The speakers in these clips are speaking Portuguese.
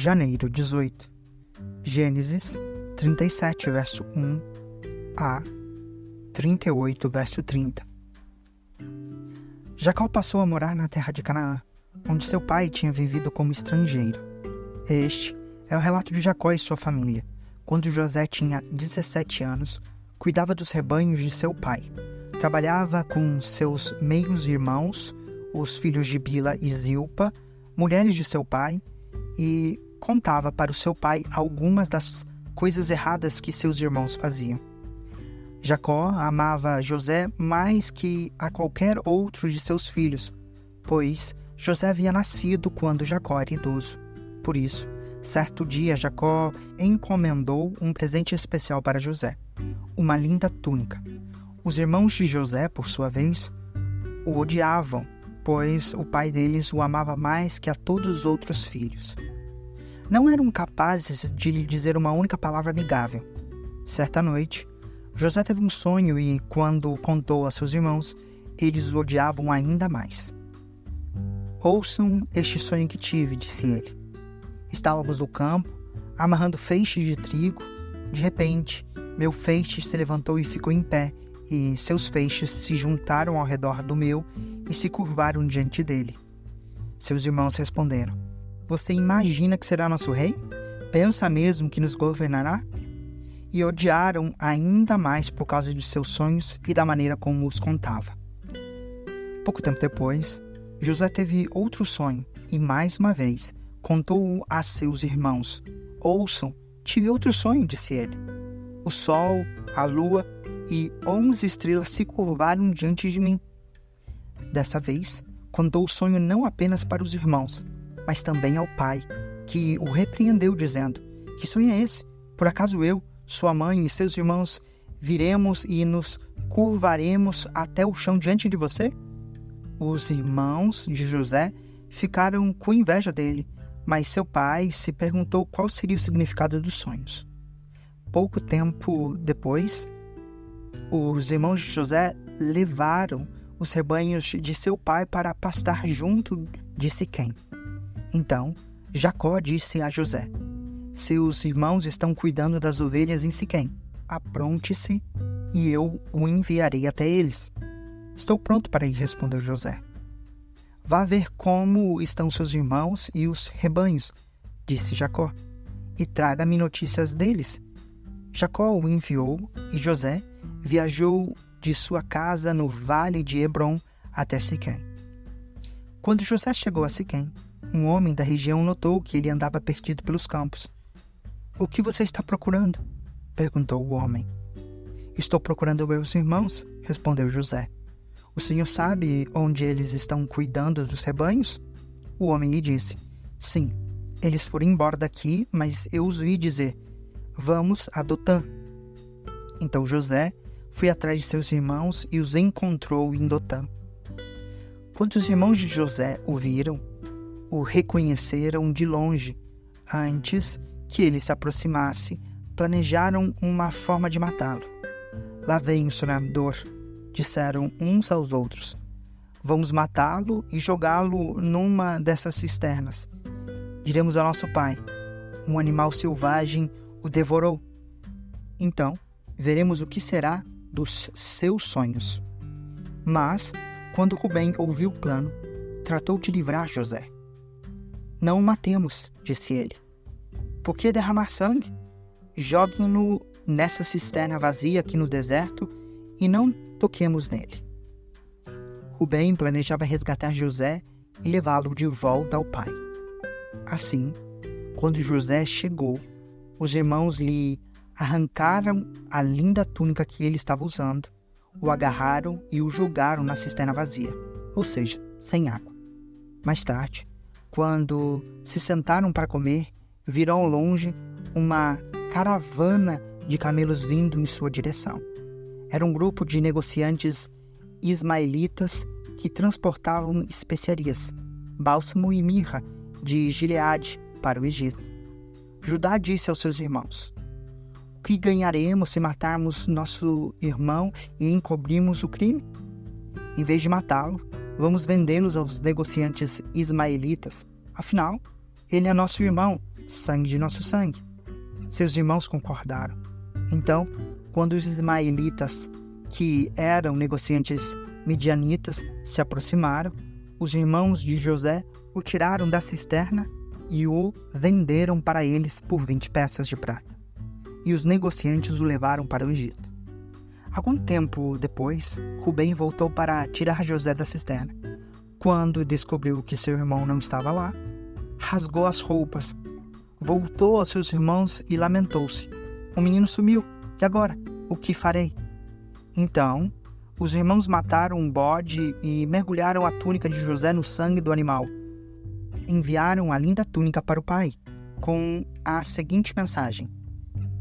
janeiro 18. Gênesis 37, verso 1 a 38, verso 30. Jacó passou a morar na terra de Canaã, onde seu pai tinha vivido como estrangeiro. Este é o relato de Jacó e sua família, quando José tinha 17 anos, cuidava dos rebanhos de seu pai. Trabalhava com seus meios irmãos, os filhos de Bila e Zilpa, mulheres de seu pai, e contava para o seu pai algumas das coisas erradas que seus irmãos faziam. Jacó amava José mais que a qualquer outro de seus filhos, pois José havia nascido quando Jacó era idoso. Por isso, certo dia Jacó encomendou um presente especial para José, uma linda túnica. Os irmãos de José, por sua vez, o odiavam, pois o pai deles o amava mais que a todos os outros filhos. Não eram capazes de lhe dizer uma única palavra amigável. Certa noite, José teve um sonho e, quando contou a seus irmãos, eles o odiavam ainda mais. "Ouçam este sonho que tive", disse ele. "Estávamos no campo, amarrando feixes de trigo. De repente, meu feixe se levantou e ficou em pé, e seus feixes se juntaram ao redor do meu e se curvaram diante dele." Seus irmãos responderam: "Você imagina que será nosso rei? Pensa mesmo que nos governará?" E odiaram ainda mais por causa de seus sonhos e da maneira como os contava. Pouco tempo depois, José teve outro sonho e, mais uma vez, contou-o a seus irmãos. "Ouçam, tive outro sonho", disse ele. "O sol, a lua e 11 estrelas se curvaram diante de mim." Dessa vez, contou o sonho não apenas para os irmãos, mas também ao pai, que o repreendeu, dizendo: "Que sonho é esse? Por acaso eu, sua mãe e seus irmãos viremos e nos curvaremos até o chão diante de você?" Os irmãos de José ficaram com inveja dele, mas seu pai se perguntou qual seria o significado dos sonhos. Pouco tempo depois, os irmãos de José levaram os rebanhos de seu pai para pastar junto de Siquém. Então, Jacó disse a José: "Seus irmãos estão cuidando das ovelhas em Siquém. Apronte-se e eu o enviarei até eles." "Estou pronto para ir", respondeu José. "Vá ver como estão seus irmãos e os rebanhos", disse Jacó, "e traga-me notícias deles." Jacó o enviou e José viajou de sua casa no vale de Hebrom até Siquém. Quando José chegou a Siquém, um homem da região notou que ele andava perdido pelos campos. "O que você está procurando?", perguntou o homem. "Estou procurando meus irmãos", respondeu José. "O senhor sabe onde eles estão cuidando dos rebanhos?" O homem lhe disse: "Sim, eles foram embora daqui, mas eu os vi dizer: 'Vamos a Dotã.'" Então José foi atrás de seus irmãos e os encontrou em Dotã. Quando os irmãos de José o viram, o reconheceram de longe. Antes que ele se aproximasse, planejaram uma forma de matá-lo. "Lá vem o sonhador", disseram uns aos outros. "Vamos matá-lo e jogá-lo numa dessas cisternas. Diremos ao nosso pai: 'Um animal selvagem o devorou.' Então, veremos o que será dos seus sonhos." Mas, quando Rubem ouviu o plano, tratou de livrar José. "Não o matemos", disse ele. "Por que derramar sangue? Joguem-no nessa cisterna vazia aqui no deserto e não toquemos nele." Rubem planejava resgatar José e levá-lo de volta ao pai. Assim, quando José chegou, os irmãos lhe arrancaram a linda túnica que ele estava usando, o agarraram e o jogaram na cisterna vazia, ou seja, sem água. Mais tarde, quando se sentaram para comer, viram ao longe uma caravana de camelos vindo em sua direção. Era um grupo de negociantes ismaelitas que transportavam especiarias, bálsamo e mirra de Gileade para o Egito. Judá disse aos seus irmãos: "O que ganharemos se matarmos nosso irmão e encobrirmos o crime? Em vez de matá-lo, vamos vendê-los aos negociantes ismaelitas. Afinal, ele é nosso irmão sangue de nosso sangue. Seus irmãos concordaram. Então, quando os ismaelitas, que eram negociantes midianitas, se aproximaram, os irmãos de José o tiraram da cisterna e o venderam para eles por 20 peças de prata. E os negociantes o levaram para o Egito. Algum tempo depois, Rubem voltou para tirar José da cisterna. Quando descobriu que seu irmão não estava lá, rasgou as roupas, voltou aos seus irmãos e lamentou-se. O menino sumiu, e agora? O que farei? Então, os irmãos mataram um bode e mergulharam a túnica de José no sangue do animal. Enviaram a linda túnica para o pai, com a seguinte mensagem: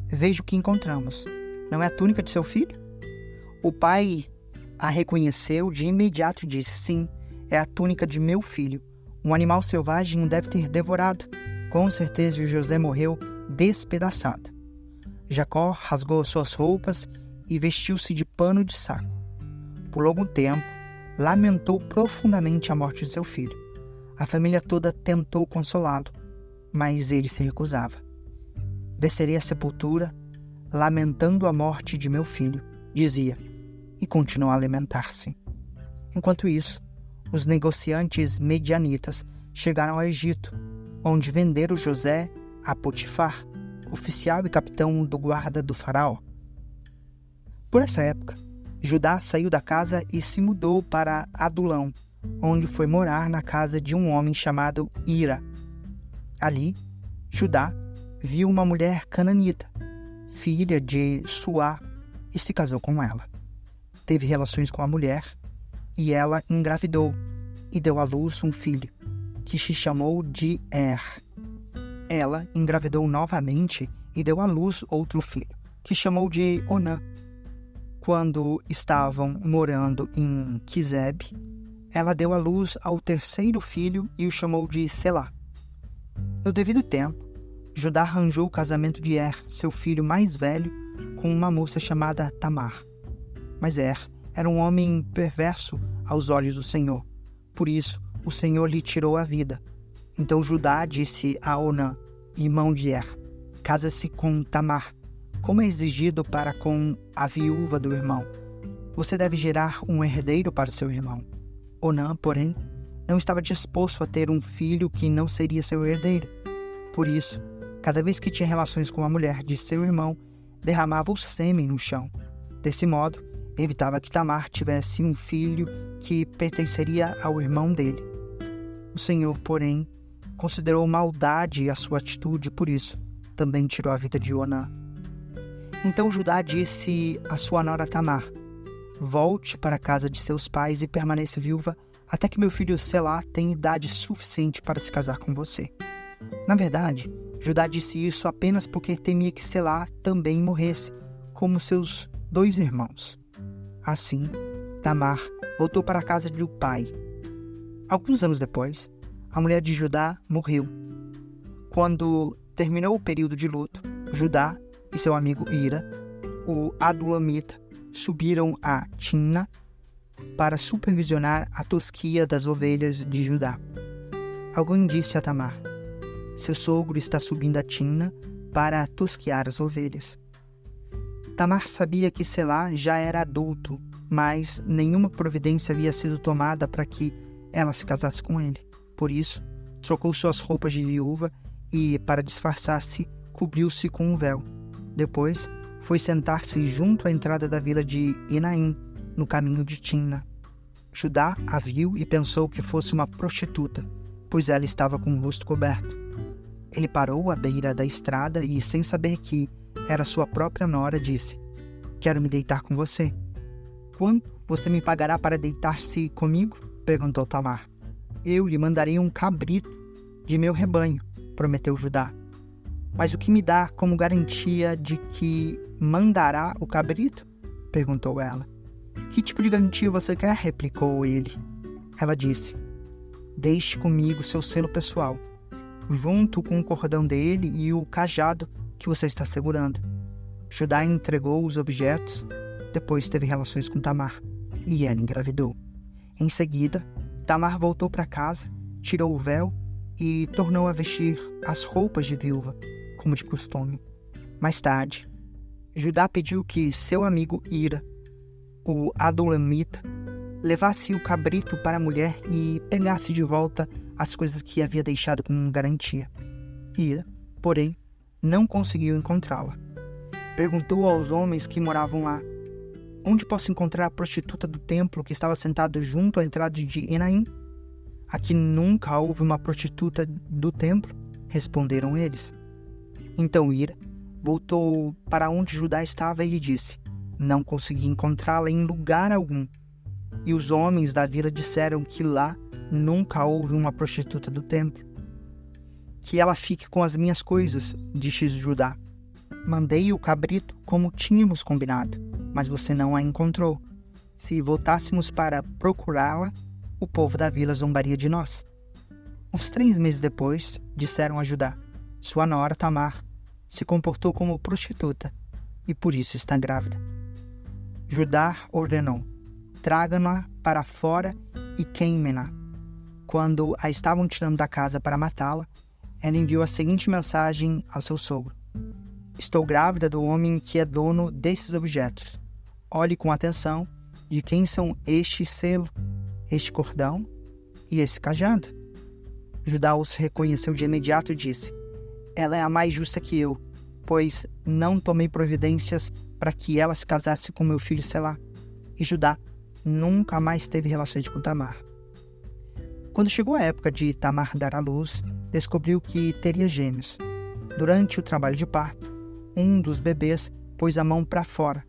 veja o que encontramos. Não é a túnica de seu filho? O pai a reconheceu de imediato e disse: sim, é a túnica de meu filho. Um animal selvagem o deve ter devorado. Com certeza José morreu despedaçado. Jacó rasgou suas roupas e vestiu-se de pano de saco. Por longo tempo, lamentou profundamente a morte de seu filho. A família toda tentou consolá-lo, mas ele se recusava. Descerei à sepultura, lamentando a morte de meu filho, dizia, e continuou a lamentar-se. Enquanto isso, os negociantes medianitas chegaram ao Egito, onde venderam José a Potifar, oficial e capitão do guarda do faraó. Por essa época, Judá saiu da casa e se mudou para Adulão, onde foi morar na casa de um homem chamado Ira. Ali, Judá viu uma mulher cananita, filha de Suá, e se casou com ela. Teve relações com a mulher, e ela engravidou, e deu à luz um filho, que se chamou de Ela engravidou novamente e deu à luz outro filho, que chamou de Onã. Quando estavam morando em Quizebe, ela deu à luz ao terceiro filho e o chamou de Selá. No devido tempo, Judá arranjou o casamento de seu filho mais velho, com uma moça chamada Tamar. Mas era um homem perverso aos olhos do Senhor. Por isso, o Senhor lhe tirou a vida. Então Judá disse a Onã, irmão de casa-se com Tamar, como é exigido para com a viúva do irmão. Você deve gerar um herdeiro para seu irmão. Onã, porém, não estava disposto a ter um filho que não seria seu herdeiro. Por isso, cada vez que tinha relações com a mulher de seu irmão, derramava o sêmen no chão. Desse modo, evitava que Tamar tivesse um filho que pertenceria ao irmão dele. O Senhor, porém, considerou maldade a sua atitude, por isso também tirou a vida de Onã. Então Judá disse à sua nora Tamar: volte para a casa de seus pais e permaneça viúva até que meu filho Selá tenha idade suficiente para se casar com você. Na verdade, Judá disse isso apenas porque temia que Selá também morresse, como seus 2 irmãos. Assim, Tamar voltou para a casa do pai. Alguns anos depois, a mulher de Judá morreu. Quando terminou o período de luto, Judá e seu amigo Ira, o Adulamita, subiram a Timna para supervisionar a tosquia das ovelhas de Judá. Alguém disse a Tamar: seu sogro está subindo a Timna para tosquear as ovelhas. Tamar sabia que Selá já era adulto, mas nenhuma providência havia sido tomada para que ela se casasse com ele. Por isso, trocou suas roupas de viúva e, para disfarçar-se, cobriu-se com um véu. Depois, foi sentar-se junto à entrada da vila de Enaim, no caminho de Timna. Judá a viu e pensou que fosse uma prostituta, pois ela estava com o rosto coberto. Ele parou à beira da estrada e, sem saber que era sua própria nora, disse: quero me deitar com você. Quanto você me pagará para deitar-se comigo? Perguntou Tamar. Eu lhe mandarei um cabrito de meu rebanho, prometeu Judá. Mas o que me dá como garantia de que mandará o cabrito? Perguntou ela. Que tipo de garantia você quer? Replicou ele. Ela disse: deixe comigo seu selo pessoal, junto com o cordão dele e o cajado que você está segurando. Judá entregou os objetos, depois teve relações com Tamar, e ela engravidou. Em seguida, Tamar voltou para casa, tirou o véu e tornou a vestir as roupas de viúva, como de costume. Mais tarde, Judá pediu que seu amigo Ira, o adulamita, levasse o cabrito para a mulher e pegasse de volta as coisas que havia deixado como garantia. Ira, porém, não conseguiu encontrá-la. Perguntou aos homens que moravam lá: onde posso encontrar a prostituta do templo que estava sentada junto à entrada de Enaim? Aqui nunca houve uma prostituta do templo, responderam eles. Então Ira voltou para onde Judá estava e lhe disse: não consegui encontrá-la em lugar algum. E os homens da vila disseram que lá nunca houve uma prostituta do templo. Que ela fique com as minhas coisas, disse Judá. Mandei o cabrito como tínhamos combinado, mas você não a encontrou. Se voltássemos para procurá-la, o povo da vila zombaria de nós. Uns 3 meses depois, disseram a Judá: sua nora Tamar se comportou como prostituta e por isso está grávida. Judá ordenou: tragam-na para fora e queimem-na. Quando a estavam tirando da casa para matá-la, ela enviou a seguinte mensagem ao seu sogro: estou grávida do homem que é dono desses objetos. Olhe com atenção de quem são este selo, este cordão e esse cajado. Judá os reconheceu de imediato e disse: ela é a mais justa que eu, pois não tomei providências para que ela se casasse com meu filho Selá. E Judá nunca mais teve relações com Tamar. Quando chegou a época de Tamar dar à luz, descobriu que teria gêmeos. Durante o trabalho de parto, um dos bebês pôs a mão para fora.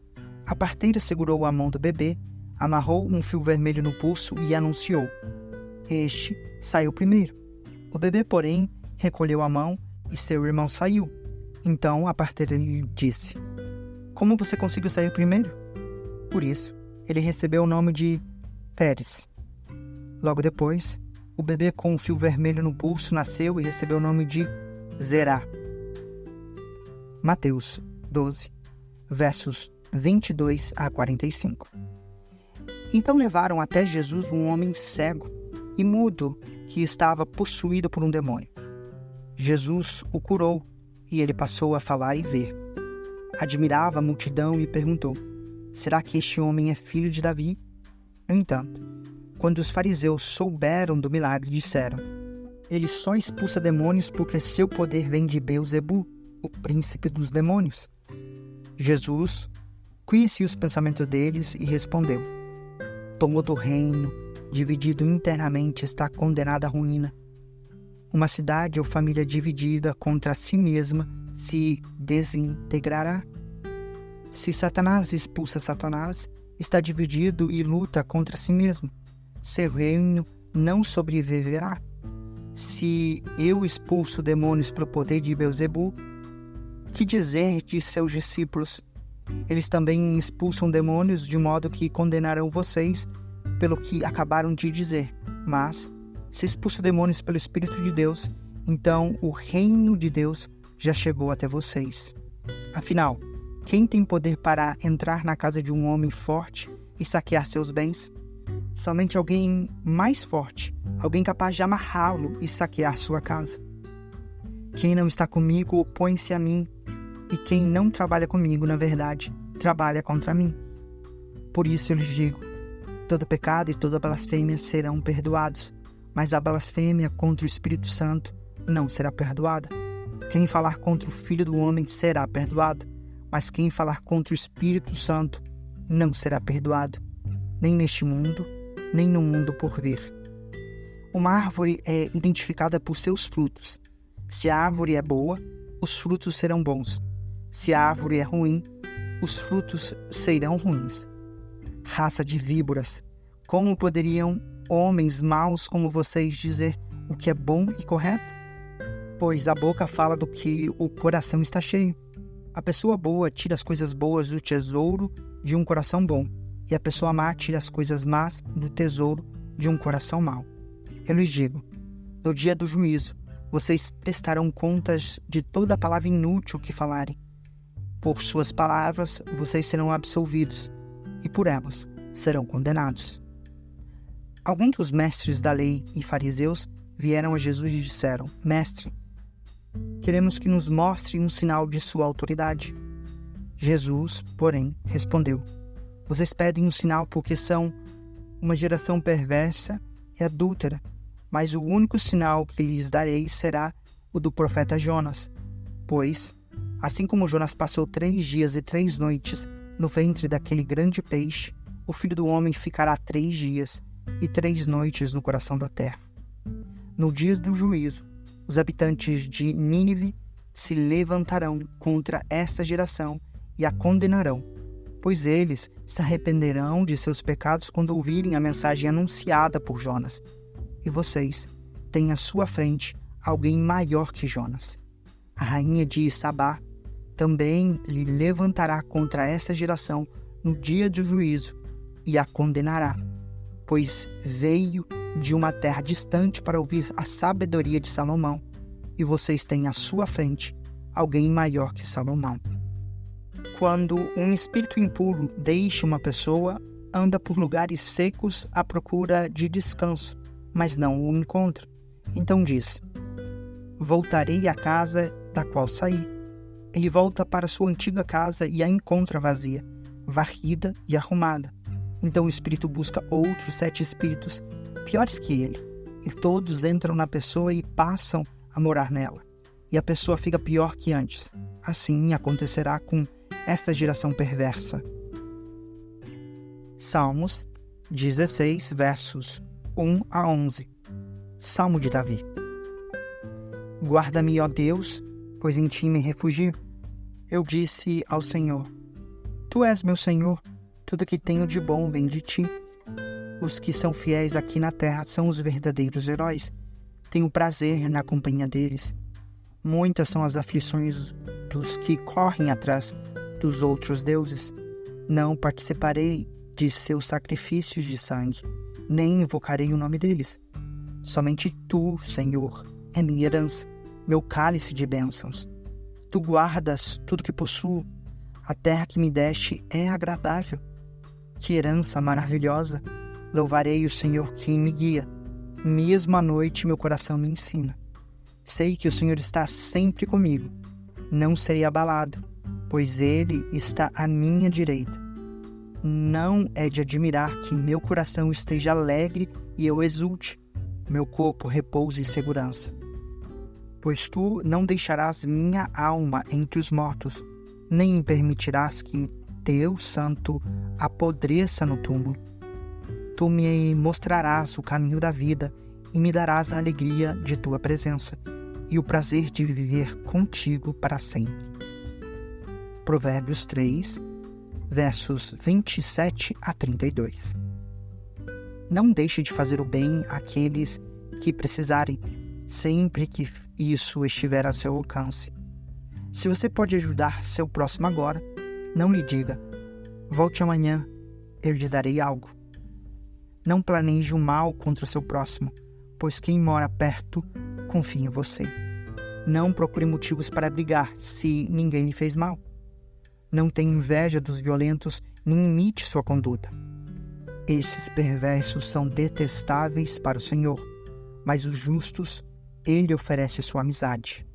A parteira segurou a mão do bebê, amarrou um fio vermelho no pulso e anunciou: este saiu primeiro. O bebê, porém, recolheu a mão e seu irmão saiu. Então a parteira lhe disse: como você conseguiu sair primeiro? Por isso, ele recebeu o nome de Pérez. Logo depois, o bebê com o fio vermelho no pulso nasceu e recebeu o nome de Zerá. Mateus 12, versos 22 a 45. Então levaram até Jesus um homem cego e mudo que estava possuído por um demônio. Jesus o curou e ele passou a falar e ver. Admirava a multidão e perguntou: será que este homem é filho de Davi? No entanto, quando os fariseus souberam do milagre, disseram: ele só expulsa demônios porque seu poder vem de Beelzebu, o príncipe dos demônios. Jesus conhecia os pensamentos deles e respondeu: todo reino dividido internamente está condenado à ruína. Uma cidade ou família dividida contra si mesma se desintegrará. Se Satanás expulsa Satanás, está dividido e luta contra si mesmo. Seu reino não sobreviverá. Se eu expulso demônios pelo poder de Beelzebu, que dizer de seus discípulos? Eles também expulsam demônios, de modo que condenarão vocês pelo que acabaram de dizer. Mas, se expulso demônios pelo Espírito de Deus, então o reino de Deus já chegou até vocês. Afinal, quem tem poder para entrar na casa de um homem forte e saquear seus bens? Somente alguém mais forte, alguém capaz de amarrá-lo e saquear sua casa. Quem não está comigo opõe-se a mim, e quem não trabalha comigo, na verdade, trabalha contra mim. Por isso eu lhes digo: todo pecado e toda blasfêmia serão perdoados, mas a blasfêmia contra o Espírito Santo não será perdoada. Quem falar contra o Filho do Homem será perdoado, mas quem falar contra o Espírito Santo não será perdoado, nem neste mundo, nem no mundo por vir. Uma árvore é identificada por seus frutos. Se a árvore é boa, os frutos serão bons. Se a árvore é ruim, os frutos serão ruins. Raça de víboras, como poderiam homens maus como vocês dizer o que é bom e correto? Pois a boca fala do que o coração está cheio. A pessoa boa tira as coisas boas do tesouro de um coração bom, e a pessoa má tira as coisas más do tesouro de um coração mau. Eu lhes digo: no dia do juízo, vocês prestarão contas de toda a palavra inútil que falarem. Por suas palavras vocês serão absolvidos, e por elas serão condenados. Alguns dos mestres da lei e fariseus vieram a Jesus e disseram: Mestre, queremos que nos mostre um sinal de sua autoridade. Jesus, porém, respondeu: Vocês pedem um sinal porque são uma geração perversa e adúltera, mas o único sinal que lhes darei será o do profeta Jonas. Pois, assim como Jonas passou 3 dias e 3 noites no ventre daquele grande peixe, o Filho do Homem ficará 3 dias e 3 noites no coração da terra. No dia do juízo, os habitantes de Nínive se levantarão contra esta geração e a condenarão, pois eles se arrependerão de seus pecados quando ouvirem a mensagem anunciada por Jonas. E vocês têm à sua frente alguém maior que Jonas. A rainha de Sabá também lhe levantará contra essa geração no dia do juízo e a condenará, pois veio de uma terra distante para ouvir a sabedoria de Salomão, e vocês têm à sua frente alguém maior que Salomão. Quando um espírito impuro deixa uma pessoa, anda por lugares secos à procura de descanso, mas não o encontra. Então diz: Voltarei à casa da qual saí. Ele volta para sua antiga casa e a encontra vazia, varrida e arrumada. Então o espírito busca outros 7 espíritos piores que ele, e todos entram na pessoa e passam a morar nela. E a pessoa fica pior que antes. Assim acontecerá com esta geração perversa. Salmos 16, versos 1 a 11. Salmo de Davi. Guarda-me, ó Deus, pois em ti me refugio. Eu disse ao Senhor: Tu és meu Senhor, tudo que tenho de bom vem de ti. Os que são fiéis aqui na terra são os verdadeiros heróis. Tenho prazer na companhia deles. Muitas são as aflições dos que correm atrás dos outros deuses. Não participarei de seus sacrifícios de sangue, nem invocarei o nome deles. Somente tu, Senhor, é minha herança, meu cálice de bênçãos. Tu guardas tudo que possuo. A terra que me deste é agradável. Que herança maravilhosa! Louvarei o Senhor que me guia. Mesmo à noite meu coração me ensina. Sei que o Senhor está sempre comigo. Não serei abalado, pois Ele está à minha direita. Não é de admirar que meu coração esteja alegre e eu exulte. Meu corpo repouse em segurança. Pois tu não deixarás minha alma entre os mortos, nem permitirás que teu santo apodreça no túmulo. Tu me mostrarás o caminho da vida e me darás a alegria de tua presença e o prazer de viver contigo para sempre. Provérbios 3, versos 27 a 32. Não deixe de fazer o bem àqueles que precisarem, sempre que isso estiver a seu alcance. Se você pode ajudar seu próximo agora, não lhe diga: volte amanhã, eu lhe darei algo. Não planeje o mal contra o seu próximo, pois quem mora perto confia em você. Não procure motivos para brigar se ninguém lhe fez mal. Não tenha inveja dos violentos, nem imite sua conduta. Esses perversos são detestáveis para o Senhor, mas os justos, Ele oferece sua amizade.